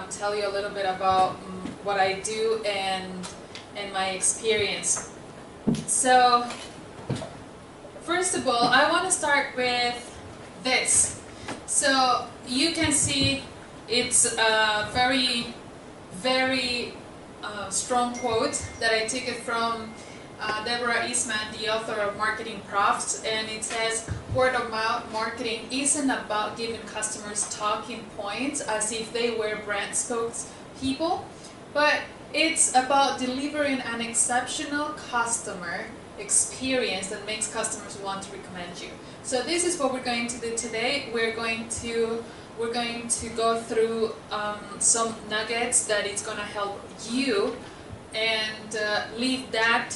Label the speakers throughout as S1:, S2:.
S1: tell you a little bit about what I do and my experience. So, first of all, I want to start with this. So, you can see it's a very, very strong quote that I took it from Deborah Eastman, the author of Marketing Profs, and it says, word of mouth marketing isn't about giving customers talking points as if they were brand spokespeople, but it's about delivering an exceptional customer experience that makes customers want to recommend you. So this is what we're going to do today. We're going to go through some nuggets that it's going to help you and leave that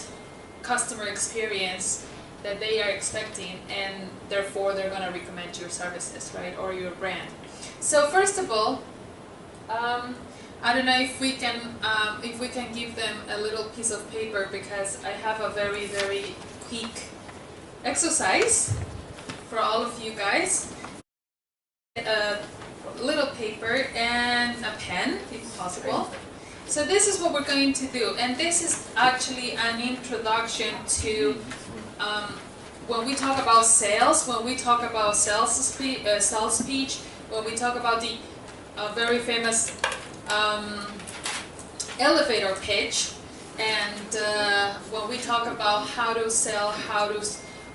S1: customer experience that they are expecting, and therefore they're going to recommend your services, right, or your brand. So first of all, I don't know if we can give them a little piece of paper, because I have a very, very quick exercise for all of you guys. A little paper and a pen, if possible. So this is what we're going to do, and this is actually an introduction to when we talk about sales, when we talk about sales speech, when we talk about the very famous elevator pitch, and when we talk about how to sell, how to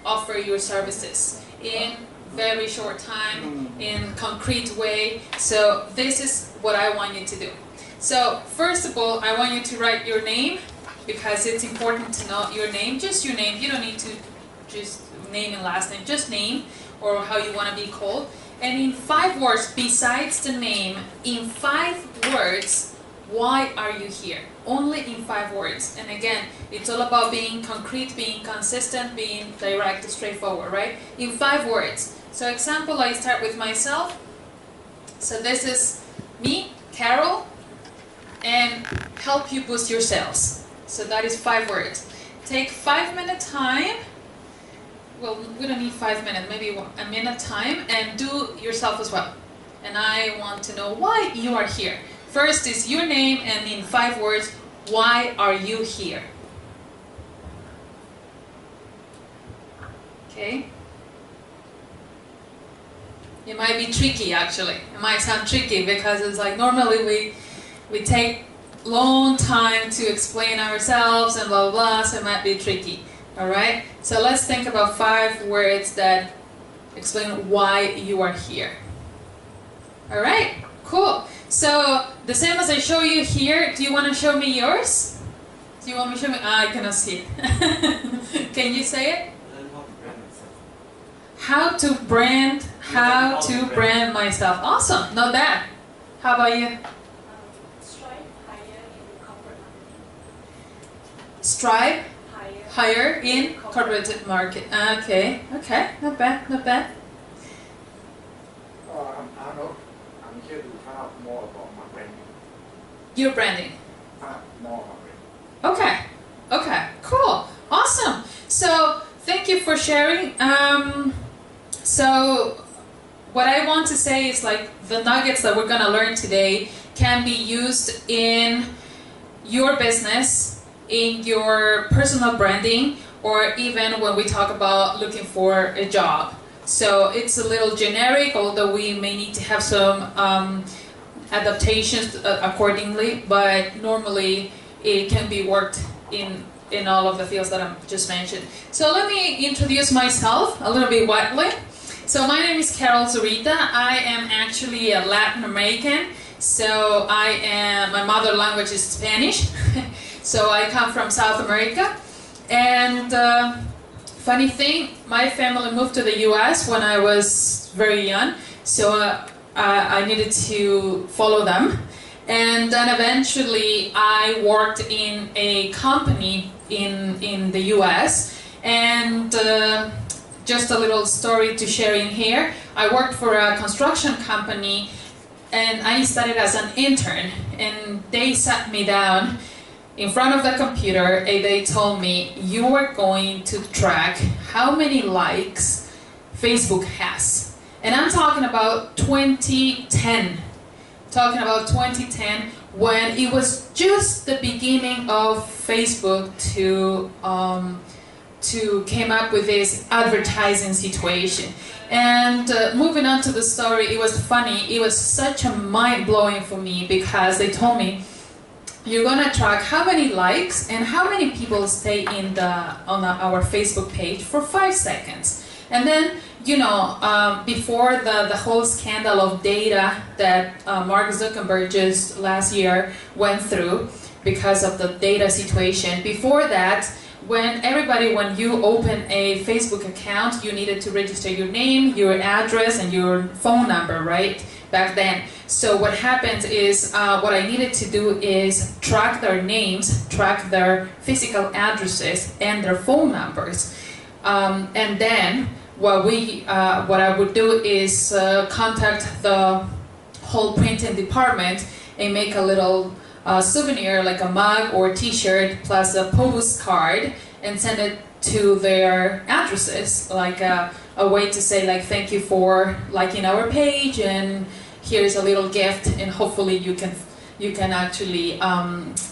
S1: offer your services in very short time, in concrete way. So this is what I want you to do. So first of all, I want you to write your name, because it's important to know your name, just your name. You don't need to just name and last name, just name or how you want to be called. And in 5 words, besides the name, in 5 words, why are you here? Only in 5 words. And again, it's all about being concrete, being consistent, being direct, straightforward, right? In 5 words. So example, I start with myself. So this is me, Carol, and help you boost your sales. So that is 5 words. Take 5-minute time. Well, we don't need 5 minutes, maybe a minute time, and do yourself as well. And I want to know why you are here. First is your name, and in 5 words, why are you here? Okay? It might be tricky, actually. It might sound tricky, because it's like normally we take long time to explain ourselves and blah, blah, blah, so it might be tricky. Alright? So let's think about 5 words that explain why you are here. Alright? Cool. So, the same as I show you here, do you want to show me yours? Do you want me to show me? I cannot see it. Can you say it? How to brand myself. Awesome. Not bad. How about you? Strive higher in corporate market. Okay, not bad, not bad.
S2: I'm Arnold. I'm here to find out more about my branding.
S1: Your branding.
S2: More about branding.
S1: Okay, cool, awesome. So thank you for sharing. So what I want to say is, like, the nuggets that we're gonna learn today can be used in your business, in your personal branding, or even when we talk about looking for a job. So it's a little generic, although we may need to have some adaptations accordingly, but normally it can be worked in all of the fields that I just mentioned. So let me introduce myself a little bit widely. So my name is Carol Zurita. I am actually a Latin American. So my mother language is Spanish. So I come from South America. And funny thing, my family moved to the US when I was very young. So I needed to follow them. And then eventually I worked in a company in the US. And just a little story to share in here. I worked for a construction company, and I started as an intern, and they sat me down in front of the computer and they told me, you are going to track how many likes Facebook has. And I'm talking about 2010. talking about 2010, when it was just the beginning of Facebook to came up with this advertising situation. And moving on to the story, it was funny. It was such a mind-blowing for me, because they told me, you're gonna track how many likes and how many people stay on our Facebook page for 5 seconds. And then, you know, before the whole scandal of data that Mark Zuckerberg just last year went through because of the data situation, before that, when you open a Facebook account, you needed to register your name, your address, and your phone number, right? Back then. So what happens is, what I needed to do is track their names, track their physical addresses, and their phone numbers. And then what I would do is contact the whole printing department and make a little souvenir, like a mug or t-shirt plus a postcard, and send it to their addresses, like a way to say, like, thank you for liking our page, and here's a little gift, and hopefully you can actually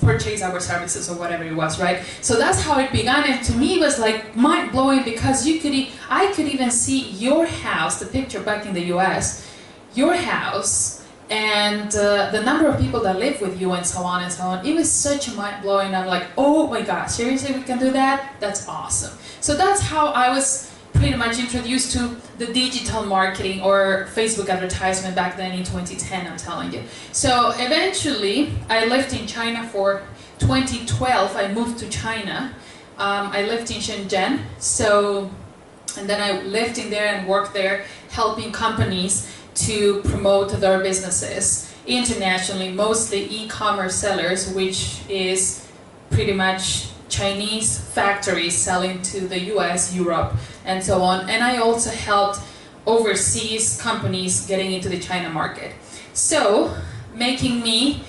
S1: purchase our services or whatever it was, right? So that's how it began, and to me it was like mind-blowing, because I could even see your house, the picture back in the US, your house, and the number of people that live with you, and so on and so on. It was such a mind-blowing. I'm like, oh my gosh, seriously, we can do that? That's awesome. So that's how I was pretty much introduced to the digital marketing or Facebook advertisement back then in 2010, I'm telling you. So eventually, I lived in China for 2012. I moved to China. I lived in Shenzhen. And then I lived in there and worked there, helping companies to promote their businesses internationally, mostly e-commerce sellers, which is pretty much Chinese factories selling to the US, Europe, and so on. And I also helped overseas companies getting into the China market. So, making me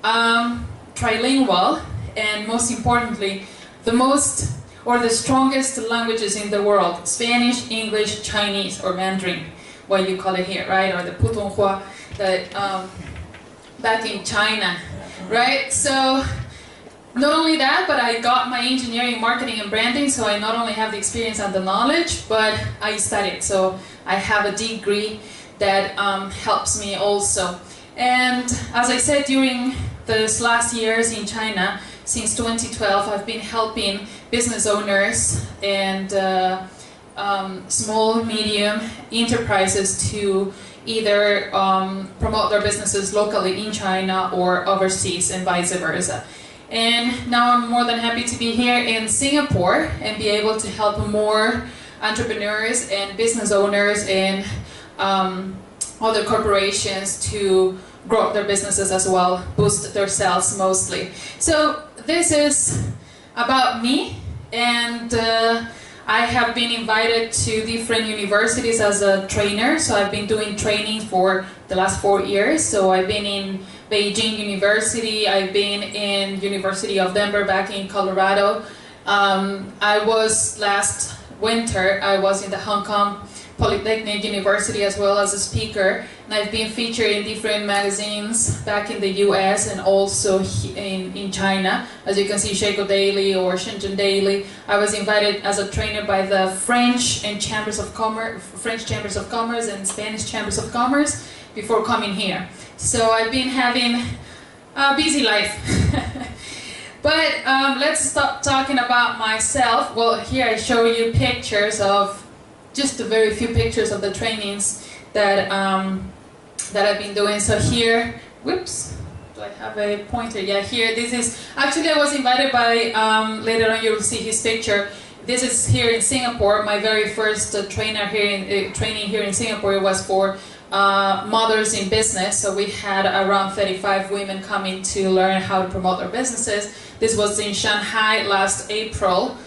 S1: trilingual, and most importantly, the strongest languages in the world: Spanish, English, Chinese, or Mandarin, what you call it here, right? Or the Putonghua, back in China, right? So, not only that, but I got my engineering, marketing, and branding, so I not only have the experience and the knowledge, but I studied. So I have a degree that helps me also. And as I said, during these last years in China, since 2012, I've been helping business owners and small, medium enterprises to either promote their businesses locally in China or overseas, and vice versa. And now I'm more than happy to be here in Singapore and be able to help more entrepreneurs and business owners and other corporations to grow their businesses as well, boost their sales mostly. So this is about me, and I have been invited to different universities as a trainer. So I've been doing training for the last 4 years. So I've been in Beijing University, I've been in University of Denver back in Colorado. I was last winter, I was in the Hong Kong Polytechnic University as well as a speaker, and I've been featured in different magazines back in the US and also in China. As you can see, Sheiko Daily or Shenzhen Daily. I was invited as a trainer by the French Chambers of Commerce and Spanish Chambers of Commerce before coming here. So I've been having a busy life. But let's stop talking about myself. Well, here I show you pictures of just a very few pictures of the trainings that I've been doing. So here, whoops, do I have a pointer? Yeah, here, this is, actually I was invited by, later on you'll see his picture. This is here in Singapore. My very first training here in Singapore was for mothers in business. So we had around 35 women coming to learn how to promote their businesses. This was in Shanghai last April.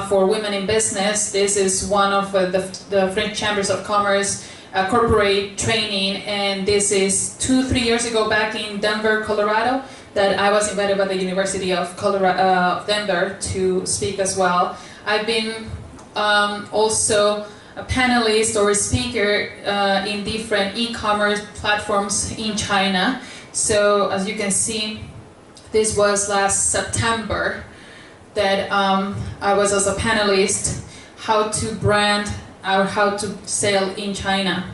S1: For women in business. This is one of the French Chambers of Commerce corporate training, and this is 2-3 years ago back in Denver, Colorado, that I was invited by the University of Denver to speak as well. I've been also a panelist or a speaker in different e-commerce platforms in China. So as you can see, this was last September that I was as a panelist, how to brand or how to sell in China.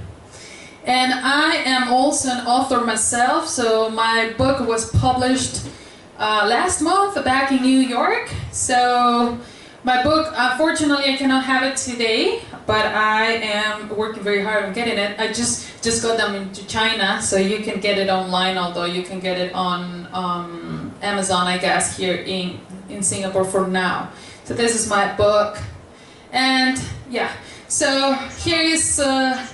S1: And I am also an author myself, so my book was published last month back in New York. So my book, unfortunately, I cannot have it today, but I am working very hard on getting it. I just got them into China, so you can get it online, although you can get it on Amazon, I guess, here in Singapore for now. So this is my book. And yeah, so here is a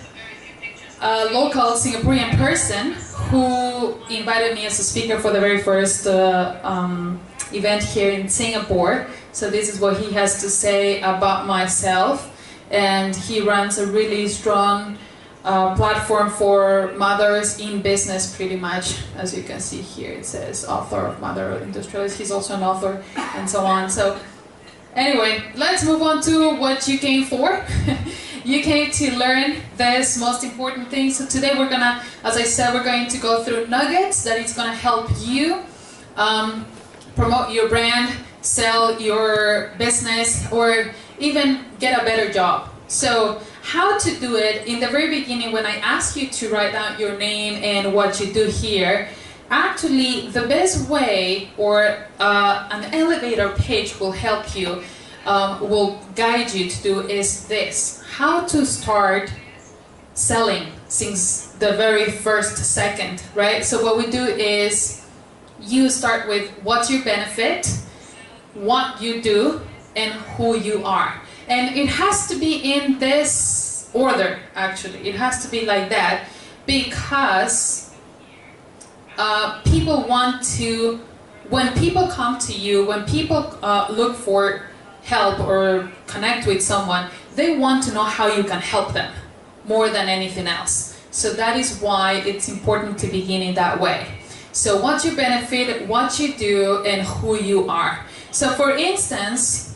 S1: local Singaporean person who invited me as a speaker for the very first event here in Singapore. So this is what he has to say about myself. And he runs a really strong platform for mothers in business, pretty much. As you can see here, it says author of Mother Industrialist. He's also an author and so on. So anyway, let's move on to what you came for. You came to learn this most important thing. So today we're gonna, as I said, we're going to go through nuggets that is gonna help you promote your brand, sell your business, or even get a better job. So how to do it, in the very beginning when I ask you to write down your name and what you do here, actually the best way, or an elevator page will help you, will guide you to do is this. How to start selling since the very first second, right? So what we do is you start with what's your benefit, what you do, and who you are. And it has to be in this order, actually. It has to be like that because people want to, when people come to you, when people look for help or connect with someone, they want to know how you can help them more than anything else. So that is why it's important to begin in that way. So what's your benefit, what you do, and who you are. So for instance,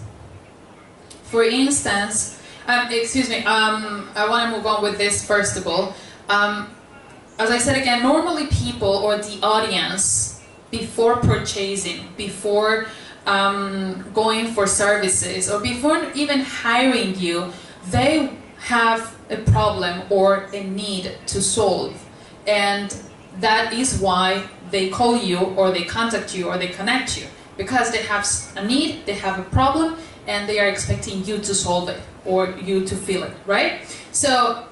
S1: excuse me, I want to move on with this first of all. As I said again, normally people or the audience, before purchasing, before going for services, or before even hiring you, they have a problem or a need to solve. And that is why they call you, or they contact you, or they connect you. Because they have a need, they have a problem, and they are expecting you to solve it, or you to feel it, right? So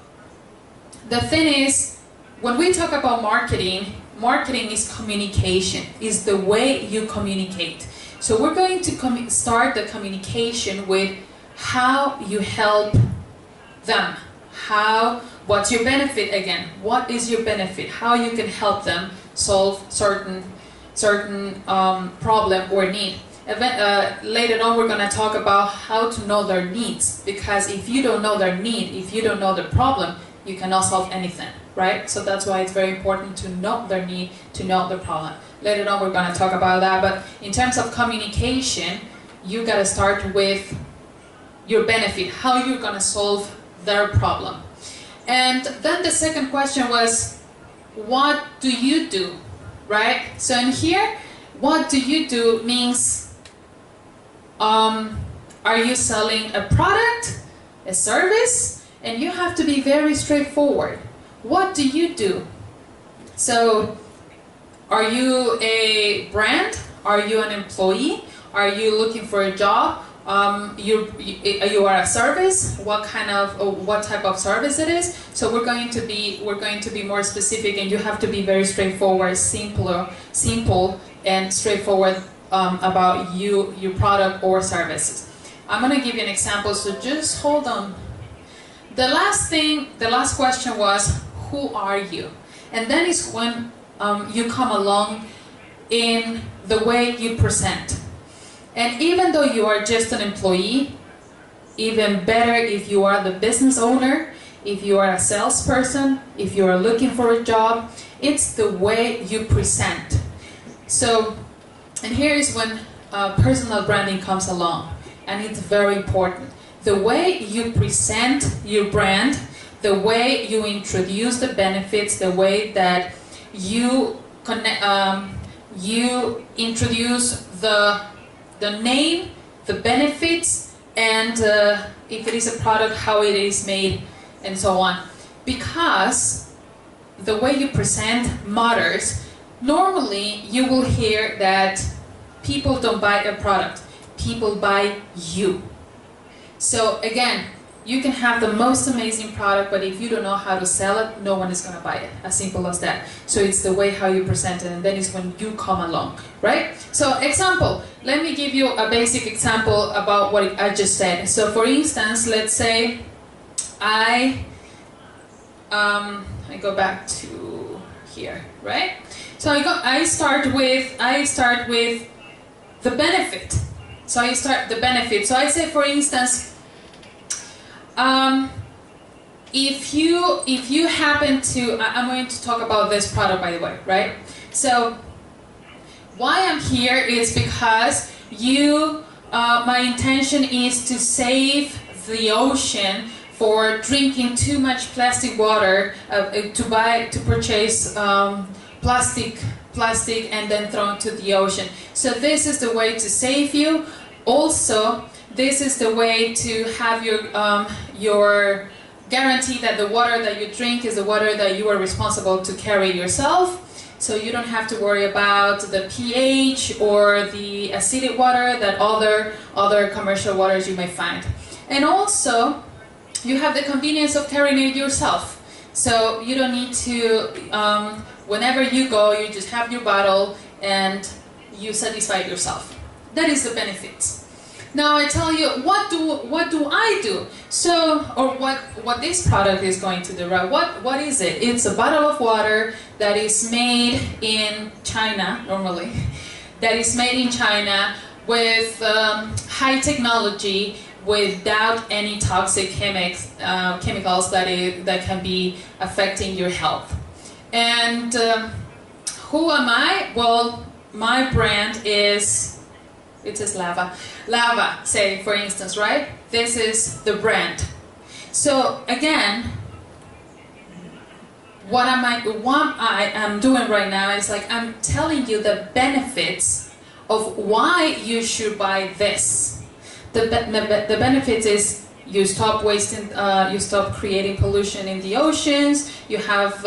S1: the thing is, when we talk about marketing, marketing is communication, is the way you communicate. So we're going to start the communication with how you help them. What's your benefit again? What is your benefit? How you can help them solve certain problem or need. Later on we're going to talk about how to know their needs, because if you don't know their need, if you don't know the problem, you cannot solve anything, right? So that's why it's very important to know their need, to know the problem. Later on we're going to talk about that, but in terms of communication, you got to start with your benefit, how you're going to solve their problem. And then the second question was, what do you do, right? So in here, what do you do means, are you selling a product, a service? And you have to be very straightforward. What do you do? So, are you a brand? Are you an employee? Are you looking for a job? You are a service. What type of service it is? So we're going to be more specific, and you have to be very straightforward, simple and straightforward about your product or services. I'm going to give you an example. So just hold on. The last question was, who are you? And then is when you come along in the way you present. And even though you are just an employee, even better if you are the business owner, if you are a salesperson, if you are looking for a job, it's the way you present. So, and here is when personal branding comes along, and it's very important. the way you present your brand, the way you introduce the benefits, the way that you connect, you introduce the name, the benefits, and if it is a product, how it is made, and so on. Because the way you present matters. Normally, you will hear that people don't buy a product, people buy you. So again, you can have the most amazing product, but if you don't know how to sell it, no one is going to buy it. As simple as that. So it's the way how you present it, and that is when you come along, right? So example, let me give you a basic example about what I just said. So for instance, let's say I go back to here, right? So I start with the benefit. So I start the benefit. So I say, for instance, if you happen to, I'm going to talk about this product, by the way, right? So why I'm here is because my intention is to save the ocean for drinking too much plastic water, to purchase plastic and then throw into the ocean. So this is the way to save you. Also, this is the way to have your guarantee that the water that you drink is the water that you are responsible to carry yourself. So you don't have to worry about the pH or the acidic water that other commercial waters you may find. And also, you have the convenience of carrying it yourself. So you don't need to, whenever you go, you just have your bottle and you satisfy yourself. That is the benefits. Now I tell you, what do I do? So, or what this product is going to do, right? What is it? It's a bottle of water that is made in China, normally. That is made in China with high technology, without any toxic chemicals that can be affecting your health. And who am I? Well, my brand is, it says Lava. Lava, say, for instance, right? This is the brand. So again, what I am doing right now is like, I'm telling you the benefits of why you should buy this. The benefits is you stop wasting, you stop creating pollution in the oceans. You have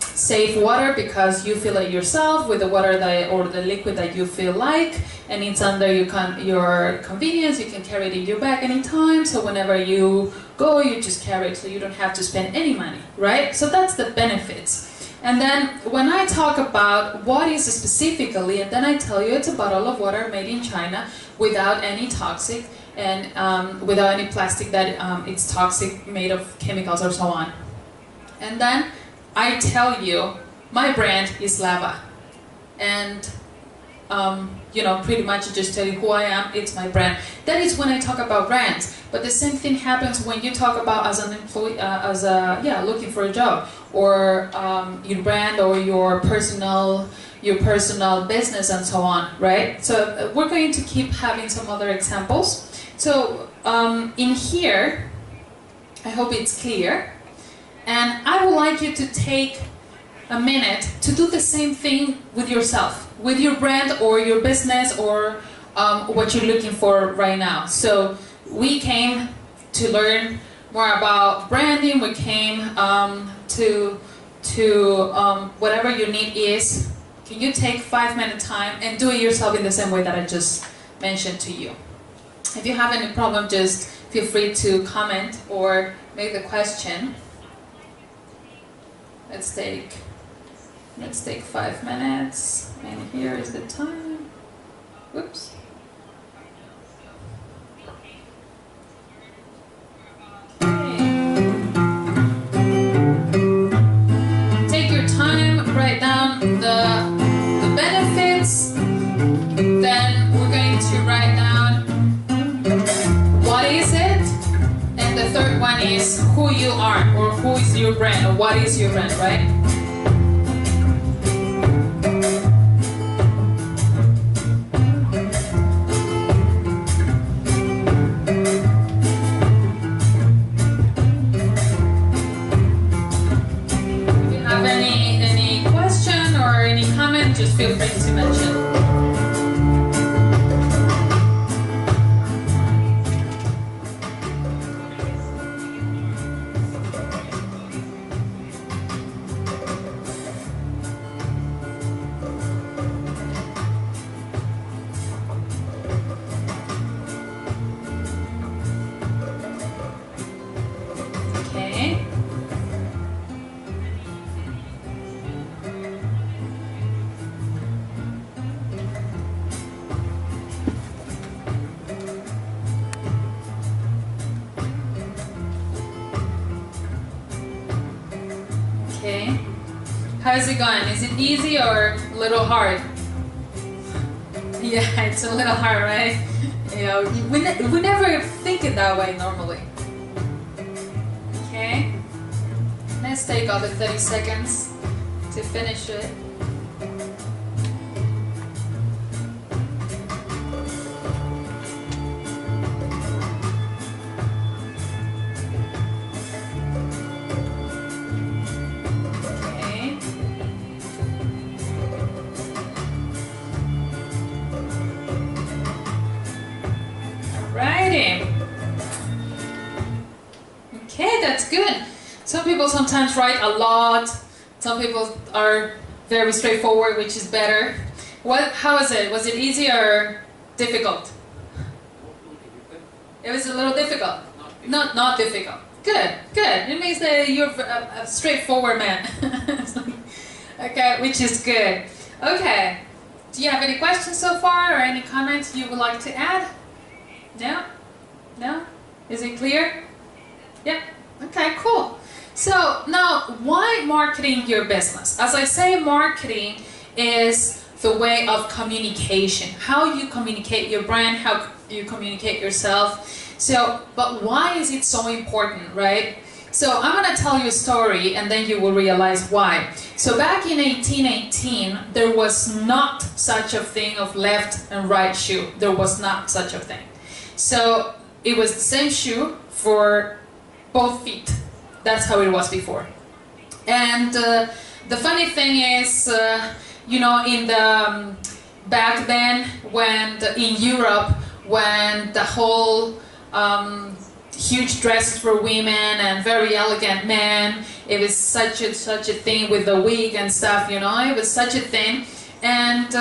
S1: safe water because you fill it yourself with the water or the liquid that you feel like, and it's under your convenience. You can carry it in your bag anytime. So whenever you go, you just carry it, so you don't have to spend any money, right? So that's the benefits. And then when I talk about what is specifically, and then I tell you it's a bottle of water made in China without any toxic and without any plastic that it's toxic, made of chemicals or so on. And then I tell you my brand is Lava, and you know, pretty much just tell you who I am. It's my brand. That is when I talk about brands. But the same thing happens when you talk about as an employee, looking for a job, or your brand or your personal business and so on, right? So we're going to keep having some other examples. So in here, I hope it's clear, and I would like you to take a minute to do the same thing with yourself, with your brand or your business or what you're looking for right now. So we came to learn more about branding. We came to whatever your need is. Can you take 5-minute time and do it yourself in the same way that I just mentioned to you? If you have any problem, just feel free to comment or make the question. Let's take 5 minutes, and here is the time. Whoops. Take your time, write down the benefits, then we're going to write down what is it, and the third one is who you are, or who is your brand, or what is your brand, right? to mention. Okay. Okay. How's it going? Is it easy or a little hard? Yeah, it's a little hard, right? You know, we never think it that way normally. Okay. Let's take all the 30 seconds to finish it. Okay. Alrighty. Okay, that's good. Some people sometimes write a lot. Some people are very straightforward, which is better. How was it? Was it easy or difficult? It was a little difficult. Not difficult. Good, good. It means that you're a straightforward man. Okay, which is good. Okay. Do you have any questions so far or any comments you would like to add? No? No? Is it clear? Yeah? Okay, cool. So now, why marketing your business? As I say, marketing is the way of communication. How you communicate your brand, how you communicate yourself. So, but why is it so important, right? So I'm going to tell you a story and then you will realize why. So back in 1818, there was not such a thing of left and right shoe. There was not such a thing. So it was the same shoe for both feet. That's how it was before. And the funny thing is, you know, in the back then, in Europe, when the whole huge dresses for women and very elegant men, it was such a thing with the wig and stuff, you know, it was such a thing. And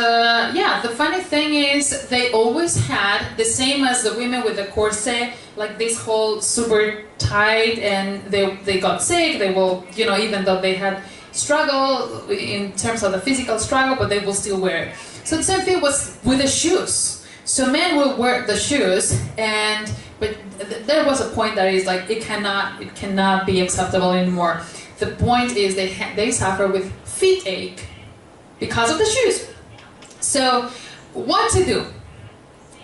S1: yeah, the funny thing is they always had the same as the women with the corset, like this whole super tight, and they got sick. They will, you know, even though they had struggle in terms of the physical struggle, but they will still wear it. So the same thing was with the shoes. So men will wear the shoes, but there was a point that is like it cannot be acceptable anymore. The point is they suffer with feet ache because of the shoes. So what to do?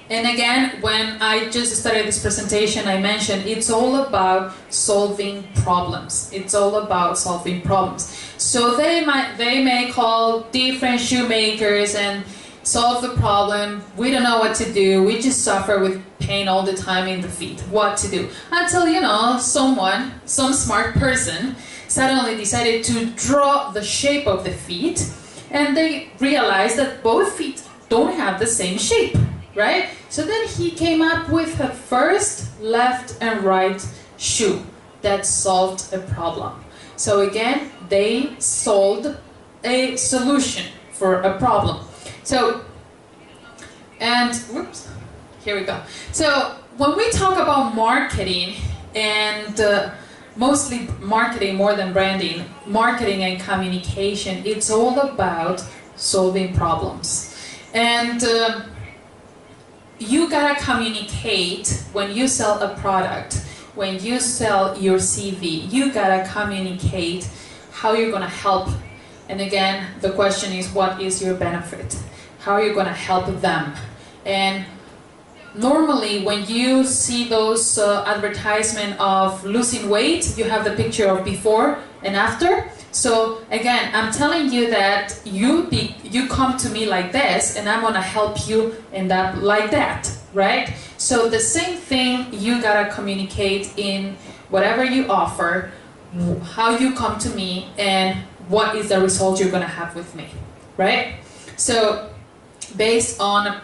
S1: And again, when I just started this presentation, I mentioned it's all about solving problems. It's all about solving problems. So they may call different shoemakers and solve the problem. We don't know what to do. We just suffer with pain all the time in the feet. What to do? Until, you know, some smart person suddenly decided to draw the shape of the feet, and they realized that both feet don't have the same shape, right? So then he came up with a first left and right shoe that solved a problem. So again, they solved a solution for a problem. So, and whoops, here we go. So when we talk about marketing, and mostly marketing more than branding, marketing and communication, it's all about solving problems. And you gotta communicate when you sell a product, when you sell your CV, you gotta communicate how you're gonna help. And again, the question is, what is your benefit? How are you gonna help them? And normally when you see those advertisements of losing weight, you have the picture of before and after. So again, I'm telling you that you come to me like this, and I'm gonna help you end up like that, right? So the same thing, you gotta communicate in whatever you offer, how you come to me, and what is the result you're gonna have with me, right? So based on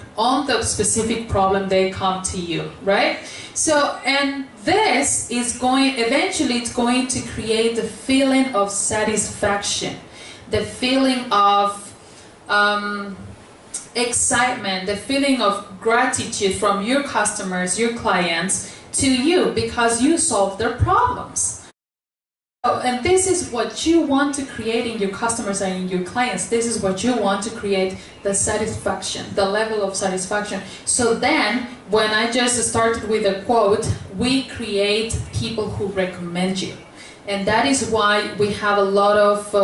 S1: the specific problem they come to you, right? So, and this is going, eventually it's going to create the feeling of satisfaction, the feeling of excitement, the feeling of gratitude from your customers, your clients to you, because you solved their problems. And this is what you want to create in your customers and in your clients. This is what you want to create, the satisfaction, the level of satisfaction. So then, when I just started with a quote, we create people who recommend you. And that is why we have a lot of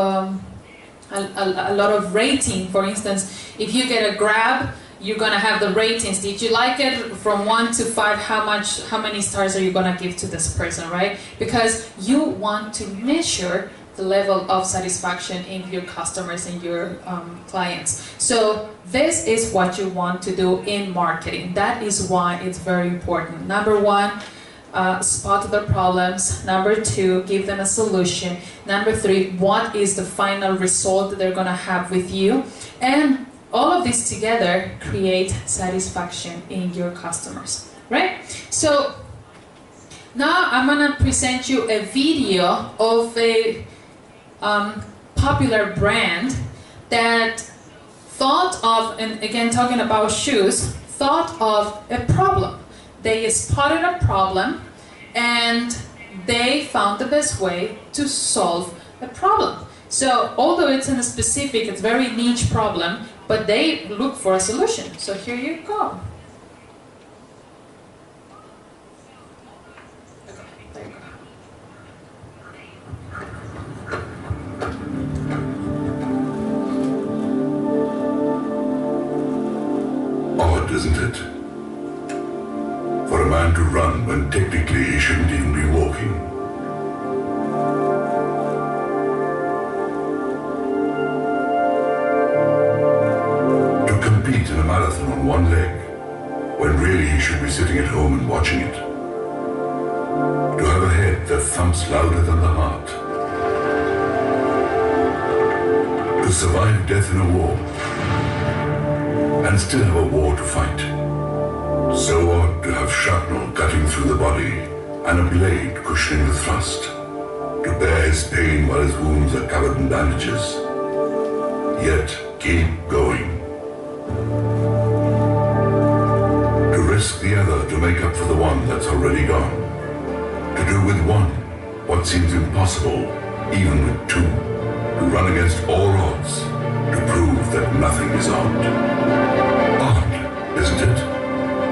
S1: rating. For instance, if you get a Grab, you're gonna have the ratings. Did you like it? From 1 to 5, how many stars are you gonna give to this person, right? Because you want to measure the level of satisfaction in your customers and your clients. So this is what you want to do in marketing. That is why it's very important. Number 1, spot the problems. Number 2, give them a solution. Number 3, what is the final result that they're gonna have with you? And all of this together create satisfaction in your customers, right? So now I'm gonna present you a video of a popular brand that thought of, and again talking about shoes, thought of a problem. They spotted a problem and they found the best way to solve a problem. So although it's in a specific, it's very niche problem, but they look for a solution. So here you go.
S3: Odd, isn't it? For a man to run when technically he shouldn't even be walking. In a marathon on one leg, when really he should be sitting at home and watching it. To have a head that thumps louder than the heart. To survive death in a war, and still have a war to fight. So odd to have shrapnel cutting through the body, and a blade cushioning the thrust. To bear his pain while his wounds are covered in bandages. Yet keep going. To risk the other to make up for the one that's already gone. To do with one what seems impossible, even with 2. To run against all odds, to prove that nothing is odd. Odd, isn't it?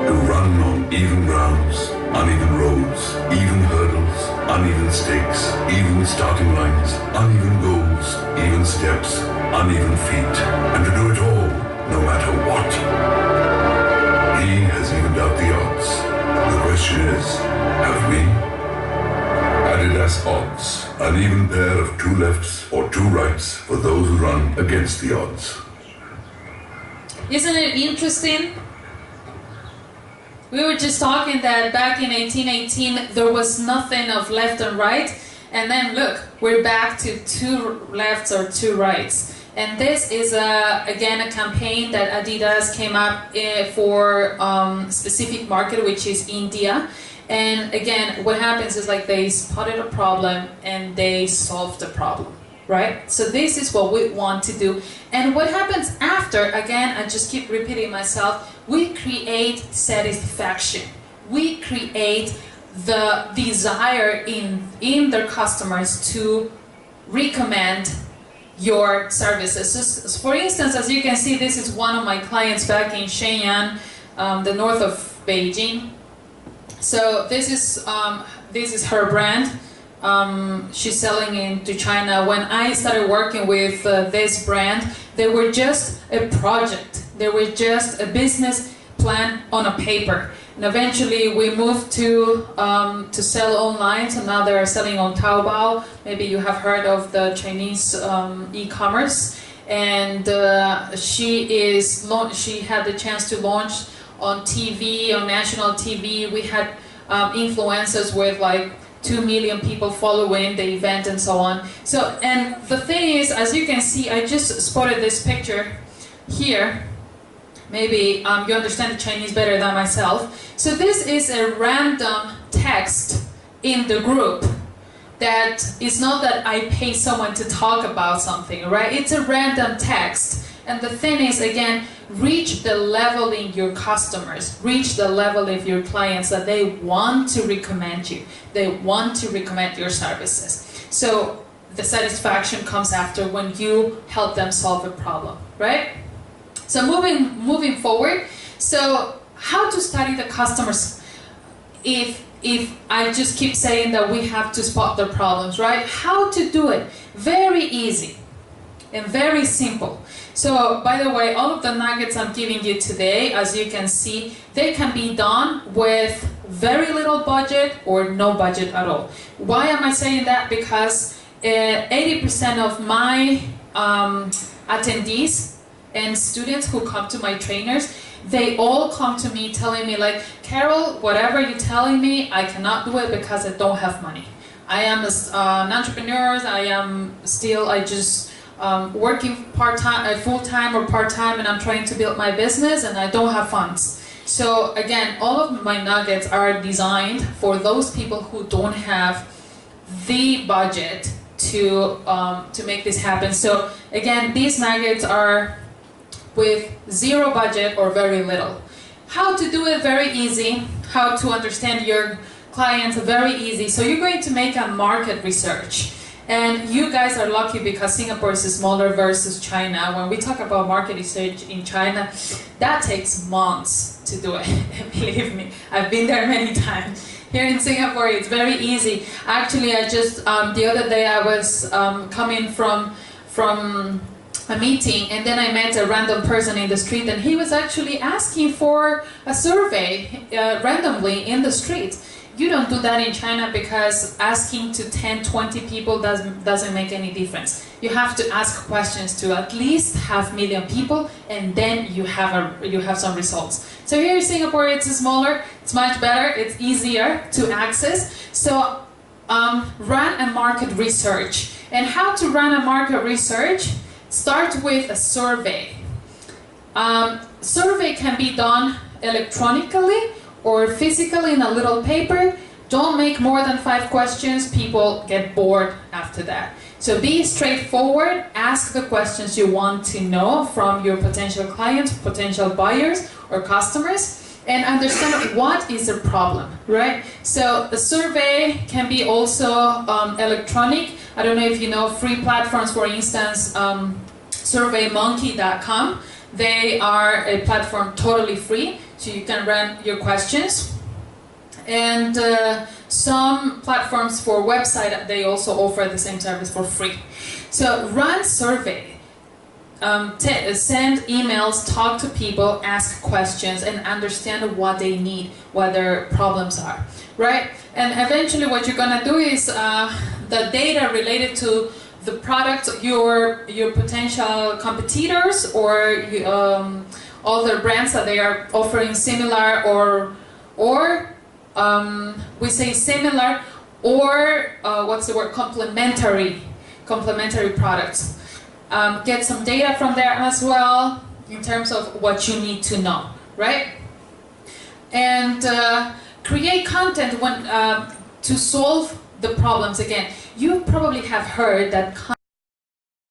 S3: To run on even grounds, uneven roads, even hurdles, uneven stakes, even starting lines, uneven goals, even steps, uneven feet, and to do it all, no matter what. He has evened out the odds. The question is, have we? Adidas odds, an even pair of 2 lefts or 2 rights for those who run against the odds.
S1: Isn't it interesting? We were just talking that back in 1818 there was nothing of left and right, and then look, we're back to 2 lefts or 2 rights. And this is again a campaign that Adidas came up for specific market, which is India. And again, what happens is like they spotted a problem and they solved the problem, right? So this is what we want to do. And what happens after, again, I just keep repeating myself, we create satisfaction. We create the desire in their customers to recommend your services. So, for instance, as you can see, this is one of my clients back in Shenyang, the north of Beijing. So this is her brand. She's selling into China. When I started working with this brand, they were just a project. They were just a business plan on a paper. And eventually we moved to sell online, so now they are selling on Taobao. Maybe you have heard of the Chinese e-commerce. And she had the chance to launch on TV, on national TV. We had influencers with like 2 million people following the event and so on. So, and the thing is, as you can see, I just spotted this picture. here, maybe you understand the Chinese better than myself. So this is a random text in the group that is not that I pay someone to talk about something, right? It's a random text. And the thing is, again, reach the level in your customers, reach the level of your clients that they want to recommend you. They want to recommend your services. So the satisfaction comes after when you help them solve a problem, right? So moving forward, so how to study the customers if I just keep saying that we have to spot the problems, right? How to do it? Very easy and very simple. So, by the way, all of the nuggets I'm giving you today, as you can see, they can be done with very little budget or no budget at all. Why am I saying that? Because 80% of my attendees and students who come to my trainers, they all come to me telling me like, Carol, whatever you're telling me, I cannot do it because I don't have money. I am an entrepreneur, I just working part-time, full-time or part-time, and I'm trying to build my business and I don't have funds. So again, all of my nuggets are designed for those people who don't have the budget to make this happen. So again, these nuggets are with zero budget or very little. How to do it? Very easy. How to understand your clients? Very easy. So you're going to make a market research. And you guys are lucky because Singapore is smaller versus China. When we talk about market research in China, that takes months to do it. Believe me, I've been there many times. Here in Singapore, it's very easy. Actually, I just, the other day I was coming from a meeting, and then I met a random person in the street, and he was actually asking for a survey randomly in the street. You don't do that in China because asking to 10, 20 people doesn't make any difference. You have to ask questions to at least 500,000 people, and then you have some results. So here in Singapore, it's smaller, it's much better, it's easier to access. So run a market research. And how to run a market research? Start with a survey. Survey can be done electronically or physically in a little paper. Don't make more than 5 questions. People get bored after that. So be straightforward. Ask the questions you want to know from your potential clients, potential buyers or customers, and understand what is the problem, right? So the survey can be also electronic. I don't know if you know free platforms, for instance, surveymonkey.com. They are a platform totally free, so you can run your questions. And some platforms for website, they also offer the same service for free. So run survey. Send emails, talk to people, ask questions, and understand what they need, what their problems are, right? And eventually what you're gonna do is the data related to the product, your potential competitors or other brands that they are offering similar or we say similar or what's the word, complementary products. Get some data from there as well in terms of what you need to know, right? And create content when, to solve the problems. Again, you probably have heard that